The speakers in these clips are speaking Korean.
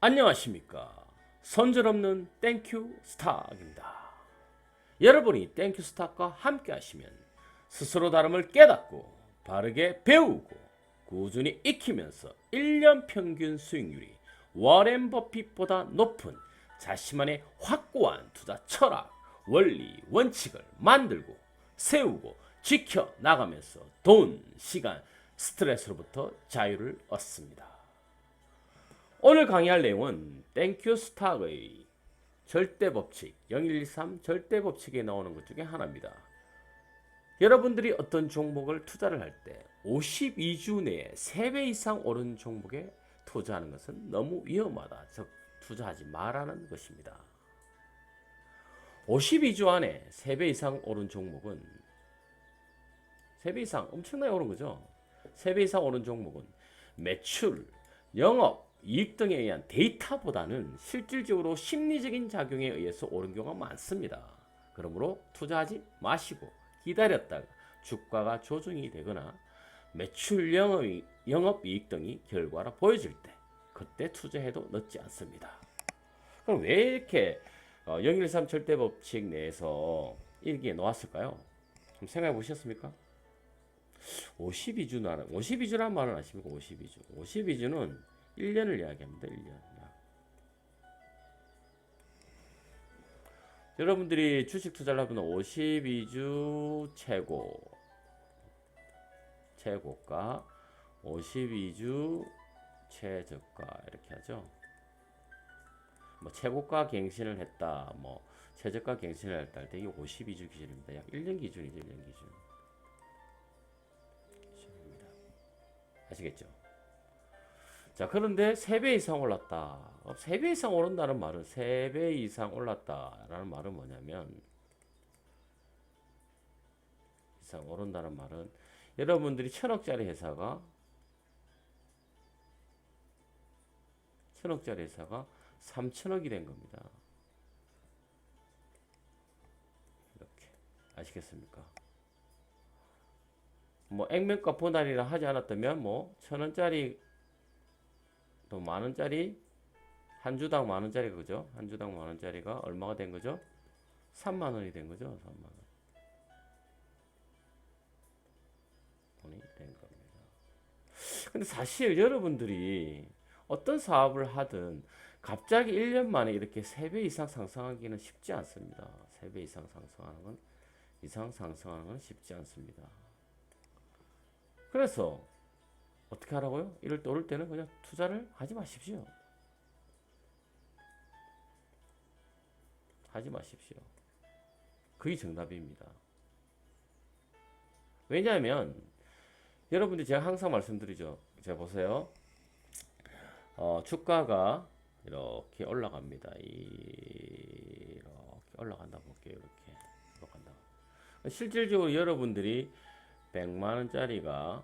안녕하십니까. 손절없는 땡큐 스탁입니다. 여러분이 땡큐 스탁과 함께 하시면 스스로 다름을 깨닫고 바르게 배우고 꾸준히 익히면서 1년 평균 수익률이 워렌 버핏보다 높은 자신만의 확고한 투자 철학, 원리, 원칙을 만들고 세우고 지켜 나가면서 돈, 시간, 스트레스로부터 자유를 얻습니다. 오늘 강의할 내용은 땡큐 스탁의 절대 법칙 0113 절대 법칙에 나오는 것 중에 하나입니다. 여러분들이 어떤 종목을 투자를 할 때 52주 내에 3배 이상 오른 종목에 투자하는 것은 너무 위험하다. 즉 투자하지 말라는 것입니다. 52주 안에 3배 이상 오른 종목은 3배 이상 엄청나게 오른 거죠. 3배 이상 오른 종목은 매출, 영업, 이익 등에 의한 데이터보다는 실질적으로 심리적인 작용에 의해서 오른 경우가 많습니다. 그러므로 투자하지 마시고 기다렸다가 주가가 조정이 되거나 매출, 영업 이익 등이 결과로 보여질 때 그때 투자해도 늦지 않습니다. 그럼 왜 이렇게 013 절대 법칙 내에서 일기에 놓았을까요? 좀 생각해 보셨습니까? 52주라는 말은 아십니까? 52주. 52주는 1년을 이야기합니다. 1년. 여러분들이 주식 투자를 하면 52주 최고가 52주 최저가 이렇게 하죠. 뭐 최고가 갱신을 했다. 뭐 최저가 갱신을 했다 할 때 이게 52주 기준입니다. 약 1년 기준이죠. 1년 기준입니다. 아시겠죠? 자, 그런데 3배 이상 올랐다. 3배 이상 오른다는 말은 3배 이상 올랐다라는 말은 뭐냐면 이상 오른다는 말은 여러분들이 1000억짜리 회사가 3000억이 된 겁니다. 이렇게 아시겠습니까? 뭐 액면가 분할이라 하지 않았다면 뭐 1000원짜리 또 만원짜리 한 주당 만원짜리가 그죠? 한 주당 만원짜리가 얼마가 된 거죠? 3만원이 된 거죠? 3만원 돈이 된 겁니다. 근데 사실 여러분들이 어떤 사업을 하든 갑자기 1년 만에 이렇게 3배 이상 상승하기는 쉽지 않습니다. 3배 이상 상승하는 건 쉽지 않습니다. 그래서 어떻게 하라고요? 이럴 때 오를 때는 그냥 투자를 하지 마십시오. 하지 마십시오. 그게 정답입니다. 왜냐하면 여러분들이 제가 항상 말씀드리죠. 제가 보세요. 주가가 이렇게 올라갑니다. 이렇게 올라간다 볼게요. 이렇게 올라간다. 실질적으로 여러분들이 100만원짜리가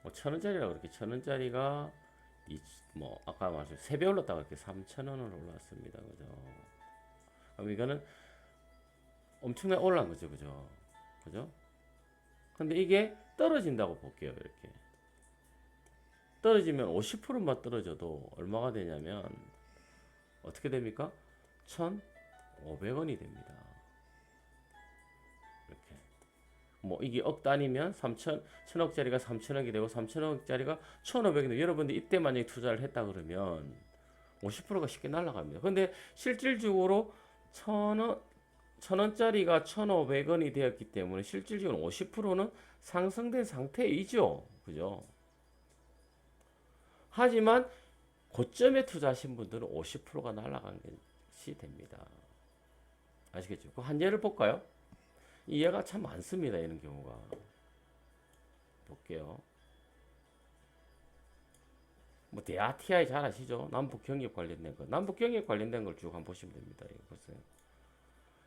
뭐 1000원짜리라고 그렇게 1000원짜리가 뭐 아까 말씀 3배 올랐다고 이렇게 3000원으로 올랐습니다. 그죠? 그럼 이거는 엄청나게 올라간 거죠. 그죠? 그죠? 근데 이게 떨어진다고 볼게요. 이렇게 떨어지면 50%만 떨어져도 얼마가 되냐면 어떻게 됩니까? 1,500원이 됩니다. 이렇게 뭐 이게 억 단위면 1000억짜리가 3000억이 되고 3000억짜리가 1500이 되고 여러분들 이때 만약에 투자를 했다 그러면 50%가 쉽게 날아갑니다. 근데 실질적으로 1000원짜리가 1500원이 되었기 때문에 실질적으로 50%는 상승된 상태이죠. 그죠? 하지만 고점에 투자하신 분들은 50%가 날아간 것이 됩니다. 아시겠죠? 그 한 예를 볼까요? 이 예가 참 많습니다. 이런 경우가. 볼게요. 뭐 대아TI 잘 아시죠? 남북경협 관련된 거. 남북경협 관련된 걸 쭉 한번 보시면 됩니다. 이거 보세요.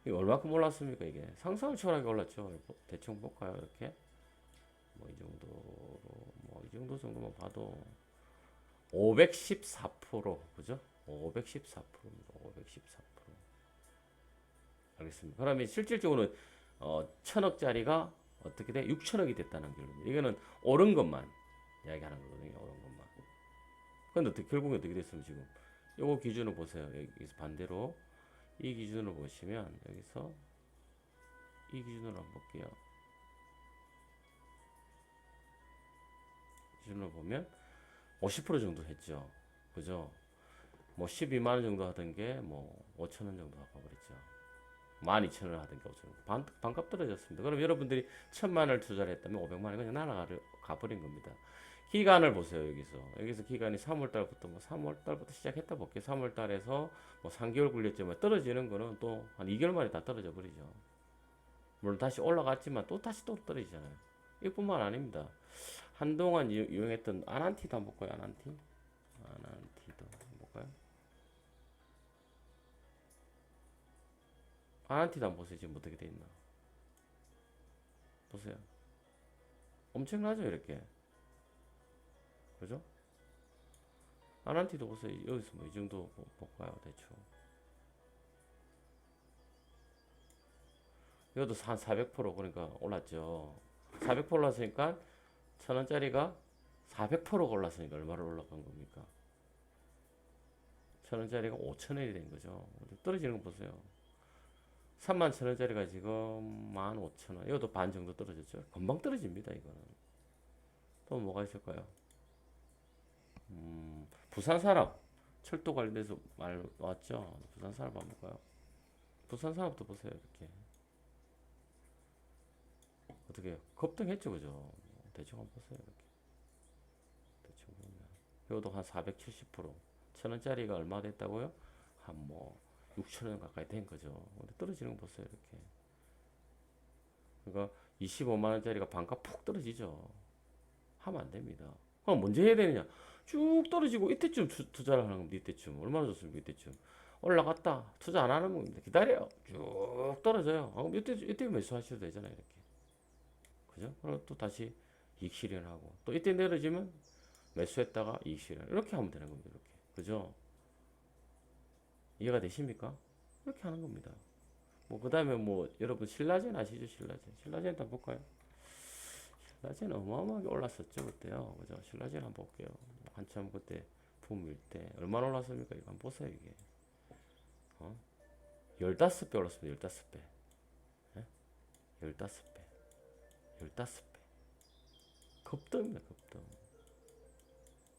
이거 얼마큼 올랐습니까? 이게 상상을 초월하게 올랐죠. 대충 볼까요? 이렇게 뭐 이 정도로 뭐 이 정도 정도만 봐도 514% 그죠? 514%입니다. 514%. 알겠습니다. 그러면 실질적으로는 1000억짜리가 어떻게 돼? 6천억이 됐다는 결론입니다. 이거는 옳은 것만 이야기하는 거거든요. 옳은 것만. 근데 결국에 어떻게 됐으면 지금 요거 기준을 보세요. 여기서 반대로 이 기준을 보시면 여기서 이 기준으로 한번 볼게요. 기준으로 보면 50% 정도 했죠. 그죠? 뭐 12만 원 정도 하던 게 뭐 5천 원 정도 가버렸죠. 12,000원 하던 게 5천 원. 반값 떨어졌습니다. 그럼 여러분들이 1,000만 원을 투자를 했다면 500만 원이 그냥 날아가버린 겁니다. 기간을 보세요. 여기서 기간이 3월 달부터 뭐 3월 달부터 시작했다 볼게요. 3월 달에서 뭐 3개월 굴렸지만 떨어지는 거는 또 한 2개월 만에 다 떨어져 버리죠. 물론 다시 올라갔지만 또 다시 또 떨어지잖아요. 이뿐만 아닙니다. 한동안 유행했던 아난티도 한번 볼까요? 아난티도 한번 볼까요? 아난티도 한번 보세요. 지금 어떻게 돼 있나? 보세요. 엄청나죠, 이렇게. 그죠? 아난티도 보세요. 여기서 뭐 이 정도 볼까요? 대충. 이것도 한 400% 그러니까 올랐죠. 400% 올랐으니까 1,000원짜리가 400% 올랐으니까 얼마를 올라간 겁니까? 1,000원짜리가 5,000원이 된 거죠. 떨어지는 거 보세요. 31,000원짜리가 지금 15,000원. 이것도 반 정도 떨어졌죠. 금방 떨어집니다, 이거는. 또 뭐가 있을까요? 부산산업. 철도 관련돼서 말 왔죠. 부산산업 한번 볼까요? 부산산업도 보세요, 이렇게. 어떻게 급등했죠, 그죠? 대충 한번 보세요, 이렇게. 대충 보면. 이것도 한 470%. 1,000원짜리가 얼마 됐다고요? 한 뭐 6,000원 가까이 된 거죠. 근데 떨어지는 거 보세요, 이렇게. 그러니까 25만 원짜리가 반값 푹 떨어지죠. 하면 안 됩니다. 그럼 언제 해야 되느냐? 쭉 떨어지고 이때쯤 투자를 하는 겁니다. 이때쯤 얼마나 좋습니까? 이때쯤 올라갔다 투자 안 하는 겁니다. 기다려요. 쭉 떨어져요. 그럼 이때 매수하셔도 되잖아요. 이렇게. 그죠? 그럼 또 다시 이익 실현하고 또 이때 내려지면 매수했다가 이익 실현 이렇게 하면 되는 겁니다. 이렇게. 그죠? 이해가 되십니까? 이렇게 하는 겁니다. 뭐 그다음에 뭐 여러분 신라젠 아시죠? 신라젠 한번 볼까요? 신라젠 어마어마하게 올랐었죠 그때요. 그죠? 신라젠 한번 볼게요. 한참 그때 붐일 때 얼마나 올랐습니까? 이거 한번 보세요 이게. 15배 올랐습니다. 15배. 예? 15배. 15배. 급등입니다. 급등.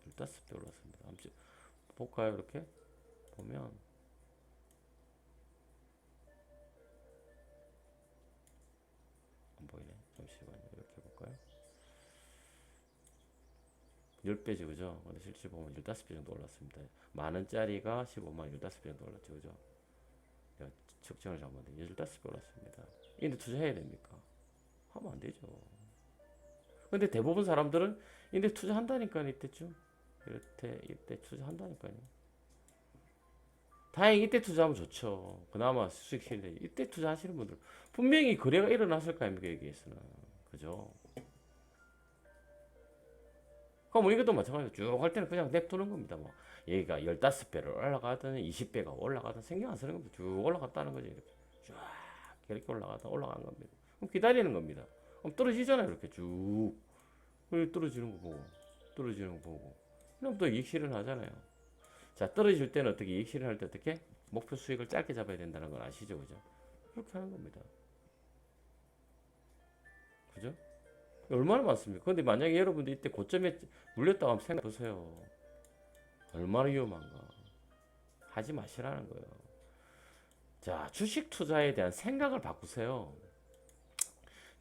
15배 올랐습니다. 한번 볼까요? 이렇게 보면 안 보이네. 잠시만요. 이렇게 볼까요? 10배죠, 그죠? 근데 실제 보면 15배 정도 올랐습니다. 만원짜리가 15만 15배 정도 올랐죠, 그죠? 측정을 잘못했는데 15배 올랐습니다. 인데 투자해야 됩니까? 하면 안 되죠. 근데 대부분 사람들은 인데 투자한다니까요, 이때쯤. 이때 투자한다니까요. 다행히 이때 투자하면 좋죠. 그나마 수익 실내. 이때 투자하시는 분들 분명히 거래가 일어났을 거 아닙니까, 여기에서는. 그죠? 그럼 이것도 마찬가지로 쭉 할 때는 그냥 냅두는 겁니다. 뭐 얘가 15배를 올라가든 20배가 올라가든 신경 안 쓰는 겁니다. 쭉 올라갔다는 거죠. 이렇게 쫙 이렇게 올라간 겁니다. 그럼 기다리는 겁니다. 그럼 떨어지잖아요. 이렇게 쭉 떨어지는 거 보고 그럼 또 이익 실현하잖아요. 자, 떨어질 때는 어떻게 이익 실현할 때 어떻게 목표 수익을 짧게 잡아야 된다는 걸 아시죠, 그죠? 그렇게 하는 겁니다. 그죠? 얼마나 많습니까? 근데 만약에 여러분들 이때 고점에 물렸다고 하면 생각해 보세요. 얼마나 위험한가. 하지 마시라는 거예요. 자, 주식 투자에 대한 생각을 바꾸세요.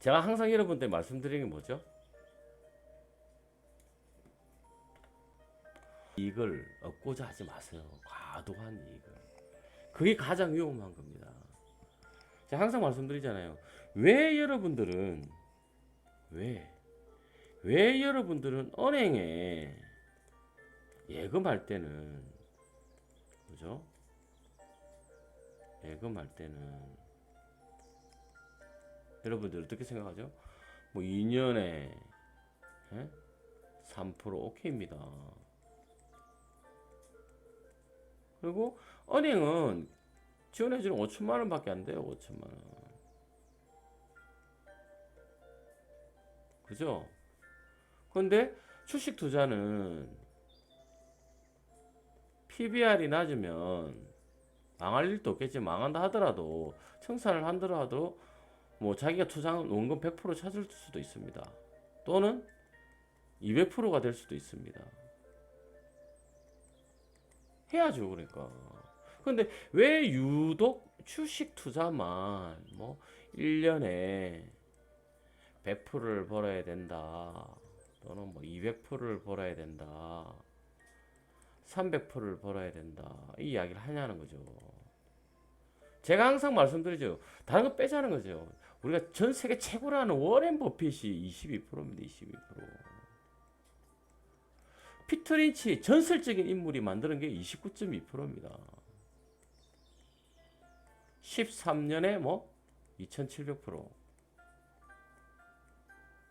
제가 항상 여러분들 말씀드리는 게 뭐죠? 이익을 얻고자 하지 마세요. 과도한 이익을. 그게 가장 위험한 겁니다. 제가 항상 말씀드리잖아요. 왜 여러분들은 은행에 예금할 때는 그죠? 예금할 때는 여러분들 어떻게 생각하죠? 뭐 2년에 3% 오케이입니다. 그리고 은행은 지원해주는 5천만 원밖에 안 돼요. 5천만 원. 그죠? 근데 주식 투자는 PBR이 낮으면 망할 일도 없겠지. 망한다 하더라도 청산을 한더라도 뭐 자기가 투자한 원금 100% 찾을 수도 있습니다. 또는 200%가 될 수도 있습니다. 해야죠, 그러니까. 근데 왜 유독 주식 투자만 뭐 1년에 100%를 벌어야 된다. 또는 뭐 200%를 벌어야 된다. 300%를 벌어야 된다. 이 이야기를 하냐는 거죠. 제가 항상 말씀드리죠. 다른 거 빼자는 거죠. 우리가 전 세계 최고라는 워렌 버핏이 22%입니다. 22%. 피터 린치 전설적인 인물이 만드는 게 29.2%입니다. 13년에 뭐 2700%.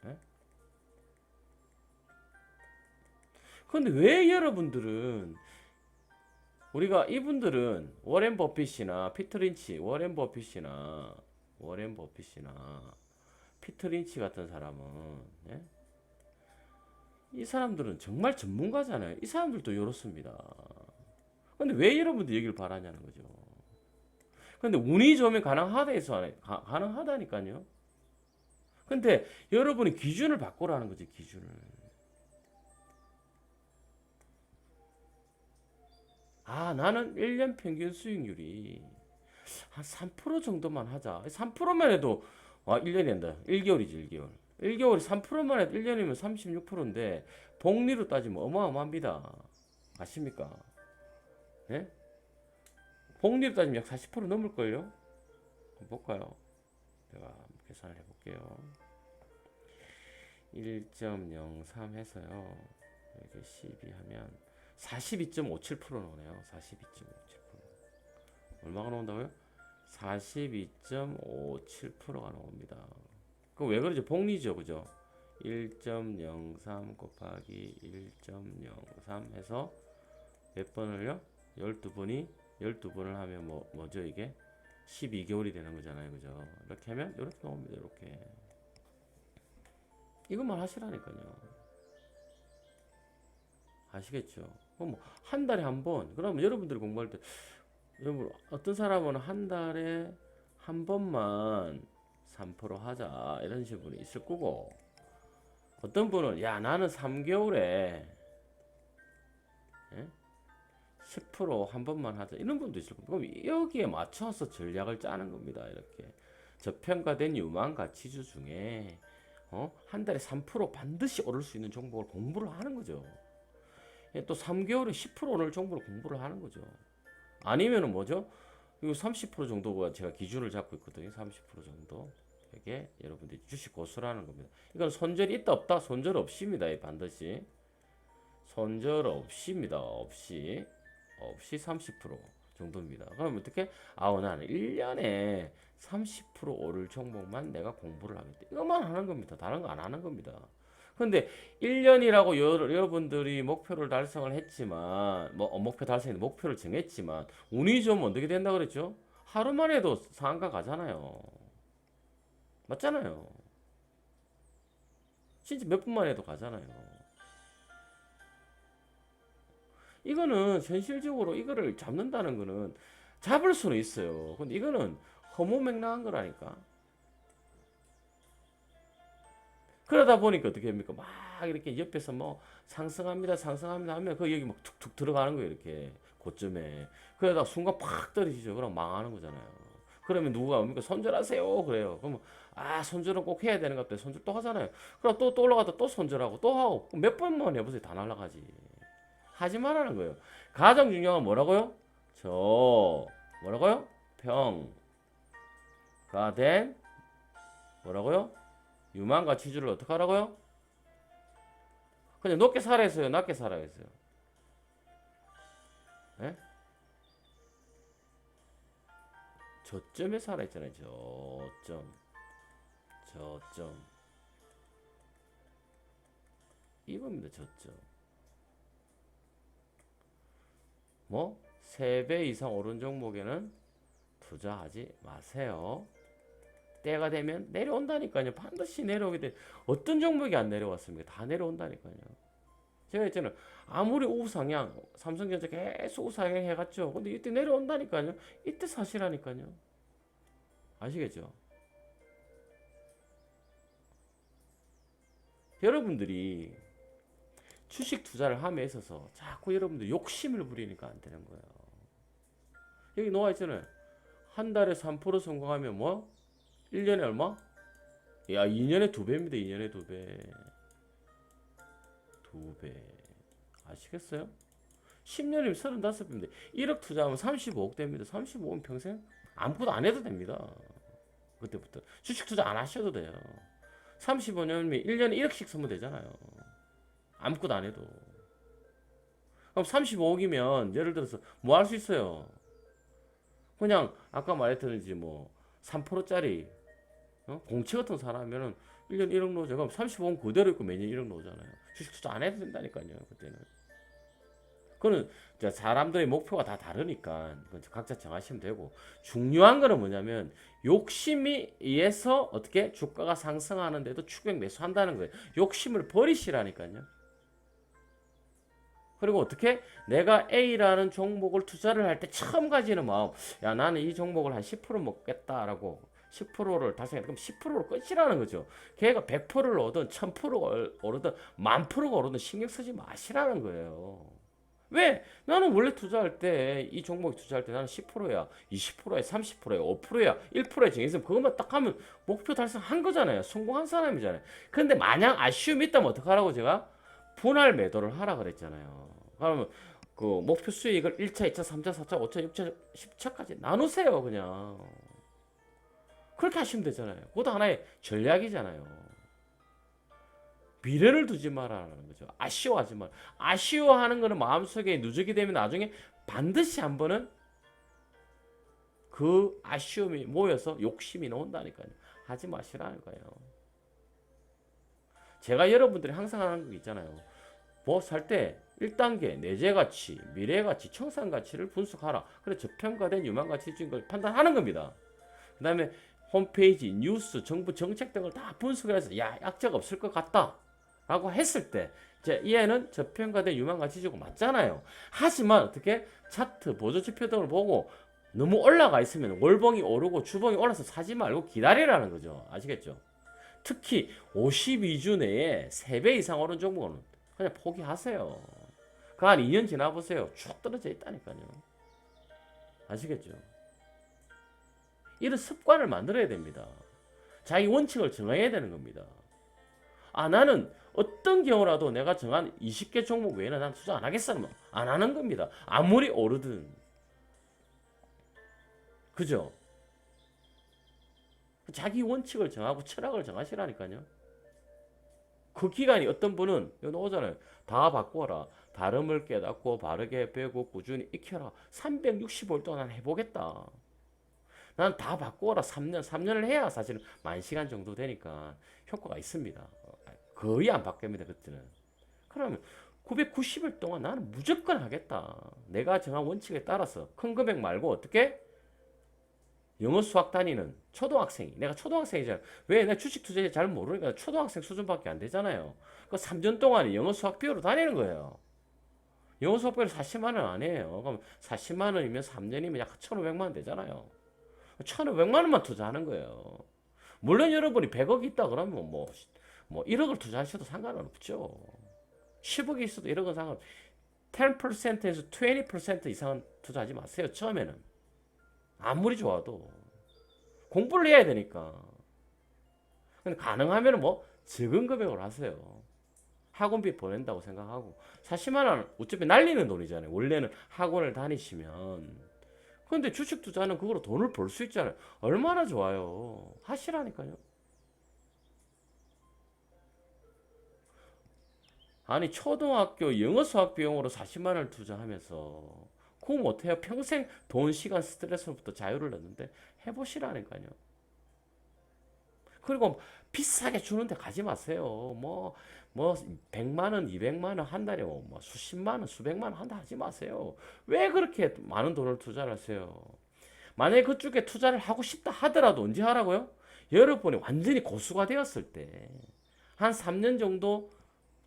네? 그런데 왜 여러분들은 우리가 이분들은 워렌 버핏이나 피터 린치, 워렌 버핏이나 피터 린치 같은 사람은 예? 이 사람들은 정말 전문가잖아요. 이 사람들도 이렇습니다. 근데 왜 여러분들 얘기를 바라냐는 거죠. 근데 운이 좋으면 가능하다해서 가능하다니까요. 근데 여러분이 기준을 바꾸라는 거지, 기준을. 아, 나는 1년 평균 수익률이 한 3% 정도만 하자. 3%만 해도 1년이 된다. 1개월이지, 1개월. 1개월이 3%만 해도 1년이면 36%인데 복리로 따지면 어마어마합니다. 아십니까? 예? 복리로 따지면 약 40% 넘을걸요? 한번 볼까요? 제가 계산을 해볼게요. 1.03 해서요. 이렇게 12 하면 42.57% 나오네요. 42.57%. 얼마가 나온다고요? 42.57%가 나옵니다. 그럼 왜 그러죠? 복리죠, 그죠? 1.03 곱하기 1.03 해서 몇 번을요? 12번을 하면 뭐죠 이게? 12개월이 되는 거잖아요, 그죠? 이렇게 하면 이렇게 나옵니다, 이렇게. 이것만 하시라니까요. 아시겠죠? 그럼 한 달에 한 번. 그러면 여러분들이 공부할 때 여러분 어떤 사람은 한 달에 한 번만 3% 하자 이런 식으로 있을 거고 어떤 분은 야 나는 3개월에 10%한 번만 하자 이런 분도 있을 거고 그럼 여기에 맞춰서 전략을 짜는 겁니다. 이렇게 저평가된 유망 가치주 중에 한 달에 3% 반드시 오를 수 있는 종목을 공부를 하는 거죠. 또 3개월에 10% 오를 종목을 공부를 하는 거죠. 아니면은 뭐죠? 이거 30% 정도가 제가 기준을 잡고 있거든요. 30% 정도. 이게 여러분들이 주식 고수라는 겁니다. 이건 손절이 있다 없다? 손절 없습니다. 반드시. 손절 없습니다. 없이 30% 정도입니다. 그럼 어떻게? 나는 1년에 30% 오를 종목만 내가 공부를 하겠다. 이것만 하는 겁니다. 다른 거 안 하는 겁니다. 근데 1년이라고 여러분들이 목표를 달성을 했지만 목표 달성에 목표를 정했지만 운이 좀 어떻게 된다 그랬죠? 하루만 해도 상한가 가잖아요. 맞잖아요. 진짜 몇 분만 해도 가잖아요. 이거는 현실적으로 이거를 잡는다는 거는 잡을 수는 있어요. 근데 이거는 허무맹랑한 거라니까. 그러다 보니까 어떻게 됩니까? 막 이렇게 옆에서 상승합니다 하면 그 여기 막 툭툭 들어가는 거예요. 이렇게 고점에. 그러다 순간 팍 떨어지죠. 그럼 망하는 거잖아요. 그러면 누가 옵니까? 손절하세요. 그래요. 그러면 손절은 꼭 해야 되는 것 같아. 손절 또 하잖아요. 그럼 또 올라가다 또 손절하고 또 하고 몇 번만 해보세요. 다 날아가지. 하지 말라는 거예요. 가장 중요한 건 뭐라고요? 뭐라고요? 평가 된 뭐라고요? 유망과 치주를 어떻게 하라고요? 그냥 높게 살아 했어요. 낮게 살아 했어요. 예? 저점에 살아 있잖아요. 저점. 이겁니다. 저점. 3배 이상 오른 종목에는 투자하지 마세요. 때가 되면 내려온다니까요. 반드시 내려오게 돼. 어떤 종목이 안 내려왔습니까? 다 내려온다니까요. 제가 있잖아요. 아무리 우상향, 삼성전자 계속 우상향 해갔죠. 근데 이때 내려온다니까요. 이때 사시라니까요. 아시겠죠? 여러분들이 주식 투자를 함에 있어서 자꾸 여러분들 욕심을 부리니까 안 되는 거예요. 여기 나와 있잖아요. 한 달에 3% 성공하면 뭐? 1년에 얼마? 야, 2년에 2배입니다. 2년에 2배. 2배. 아시겠어요? 10년이면 35배인데 1억 투자하면 35억 됩니다. 35억 평생 아무것도 안 해도 됩니다. 그때부터 주식 투자 안 하셔도 돼요. 35년이면 1년에 1억씩 쓰면 되잖아요. 아무것도 안 해도. 그럼 35억이면 예를 들어서 뭐 할 수 있어요? 그냥 아까 말했듯이 뭐 3%짜리 공채 같은 사람이면은 1년 1억 넣어줘. 그럼 35억 그대로 있고 매년 1억 넣어잖아요. 주식 투자 안 해도 된다니까요. 그때는. 그거는 사람들의 목표가 다 다르니까 각자 정하시면 되고, 중요한 거는 뭐냐면 욕심이 의해서 어떻게 주가가 상승하는데도 추격 매수한다는 거예요. 욕심을 버리시라니까요. 그리고 어떻게 내가 A라는 종목을 투자를 할 때 처음 가지는 마음, 야 나는 이 종목을 한 10% 먹겠다라고 10%를 달성해. 그럼 10%로 끝이라는 거죠. 걔가 100%를 오든 1000%가 오르든 10,000%가 오르든 신경 쓰지 마시라는 거예요. 왜? 나는 원래 투자할 때 이 종목에 투자할 때 나는 10%야, 20%야, 30%야, 5%야, 1%야 정했으면 그것만 딱 하면 목표 달성한 거잖아요. 성공한 사람이잖아요. 근데 만약 아쉬움이 있다면 어떡하라고 제가 분할 매도를 하라 그랬잖아요. 그러면 그 목표 수익을 1차, 2차, 3차, 4차, 5차, 6차, 10차까지 나누세요, 그냥. 그렇게 하시면 되잖아요. 그것도 하나의 전략이잖아요. 미래를 두지 말라는 거죠. 아쉬워하지 말. 아쉬워하는 거는 마음속에 누적이 되면 나중에 반드시 한 번은 그 아쉬움이 모여서 욕심이 나온다니까요. 하지 마시라는 거예요. 제가 여러분들이 항상 하는 거 있잖아요. 뭐 살 때 1단계 내재가치, 미래가치, 청산가치를 분석하라. 그래 저평가된 유망가치 중인 걸 판단하는 겁니다. 그 다음에 홈페이지, 뉴스, 정부 정책 등을 다 분석해서 야 약자가 없을 것 같다 라고 했을 때 이제 얘는 저평가된 유망가치지고 맞잖아요. 하지만 어떻게 차트, 보조지표 등을 보고 너무 올라가 있으면 월봉이 오르고 주봉이 올라서 사지 말고 기다리라는 거죠. 아시겠죠? 특히 52주 내에 3배 이상 오른 종목은 그냥 포기하세요. 그 한 2년 지나보세요. 쭉 떨어져 있다니까요. 아시겠죠? 이런 습관을 만들어야 됩니다. 자기 원칙을 정해야 되는 겁니다. 아, 나는 어떤 경우라도 내가 정한 20개 종목 외에는 난 투자 안 하겠어는 안 하는 겁니다. 아무리 오르든. 그죠? 자기 원칙을 정하고 철학을 정하시라니까요. 그 기간이 어떤 분은 여기 나오잖아요. 다 바꿔라. 다름을 깨닫고 바르게 배우고 꾸준히 익혀라. 365일 동안 해보겠다. 난 다 바꿔라. 3년을 해야 사실은 10,000시간 정도 되니까 효과가 있습니다. 거의 안 바뀝니다. 그때는. 그러면 990일 동안 나는 무조건 하겠다. 내가 정한 원칙에 따라서 큰 금액 말고 어떻게 영어 수학 다니는 초등학생이, 내가 초등학생이잖아. 왜? 내가 주식 투자에 잘 모르니까 초등학생 수준밖에 안 되잖아요. 그 3년 동안 영어 수학 비우러 다니는 거예요. 영어 수학 비우러 40만 원 아니에요. 그럼 40만 원이면 3년이면 약 1,500만 원 되잖아요. 1,500만 원만 투자하는 거예요. 물론 여러분이 100억 있다 그러면 뭐 1억을 투자하셔도 상관은 없죠. 10억이 있어도 1억은 상관. 10%에서 20% 이상은 투자하지 마세요. 처음에는. 아무리 좋아도 공부를 해야 되니까. 근데 가능하면 뭐 적은 금액으로 하세요. 학원비 보낸다고 생각하고 40만 원 어차피 날리는 돈이잖아요. 원래는 학원을 다니시면. 근데 주식 투자는 그거로 돈을 벌 수 있잖아요. 얼마나 좋아요. 하시라니까요. 아니 초등학교 영어 수학 비용으로 40만 원을 투자하면서 그거 못해요. 평생 돈, 시간, 스트레스로부터 자유를 얻는데 해보시라니까요. 그리고 비싸게 주는데 가지 마세요. 뭐 100만 원, 200만 원 한 달에 뭐 수십만 원, 수백만 원 한다 하지 마세요. 왜 그렇게 많은 돈을 투자를 하세요? 만약에 그쪽에 투자를 하고 싶다 하더라도 언제 하라고요? 여러분이 완전히 고수가 되었을 때 한 3년 정도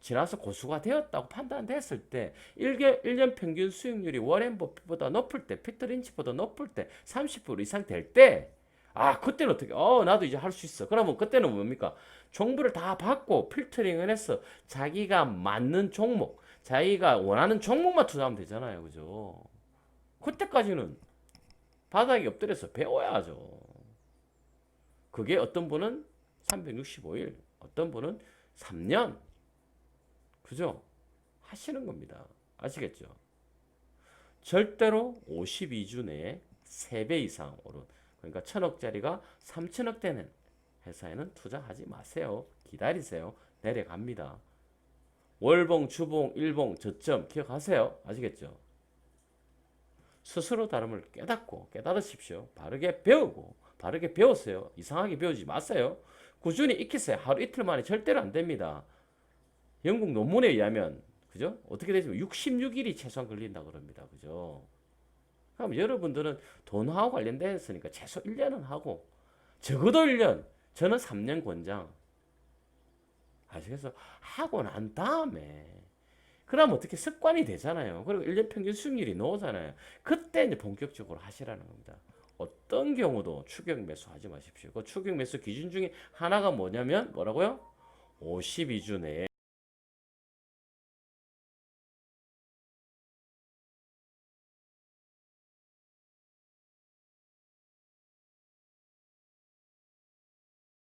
지나서 고수가 되었다고 판단됐을 때 1년 평균 수익률이 워렌 버핏보다 높을 때, 피터 린치보다 높을 때, 30% 이상 될 때, 아, 그때는 어떻게, 나도 이제 할 수 있어. 그러면 그때는 뭡니까? 정보를 다 받고 필터링을 해서 자기가 맞는 종목, 자기가 원하는 종목만 투자하면 되잖아요. 그죠? 그때까지는 바닥에 엎드려서 배워야죠. 그게 어떤 분은 365일, 어떤 분은 3년, 그죠? 하시는 겁니다. 아시겠죠? 절대로 52주 내에 3배 이상 오른, 그러니까 1000억짜리가 3000억 되는 회사에는 투자하지 마세요. 기다리세요. 내려갑니다. 월봉, 주봉, 일봉, 저점 기억하세요. 아시겠죠? 스스로 다름을 깨닫고 깨달으십시오. 바르게 배우고 바르게 배우세요. 이상하게 배우지 마세요. 꾸준히 익히세요. 하루 이틀 만에 절대로 안 됩니다. 영국 논문에 의하면 그죠? 어떻게 되지만 66일이 최소한 걸린다 그럽니다. 그죠? 그럼 여러분들은 돈하고 관련됐으니까 최소 1년은 하고 적어도 1년, 저는 3년 권장. 아시겠어요? 하고 난 다음에 그럼 어떻게 습관이 되잖아요. 그리고 1년 평균 수익률이 나오잖아요. 그때 이제 본격적으로 하시라는 겁니다. 어떤 경우도 추격 매수 하지 마십시오. 그 추격 매수 기준 중에 하나가 뭐냐면 뭐라고요? 52주 내에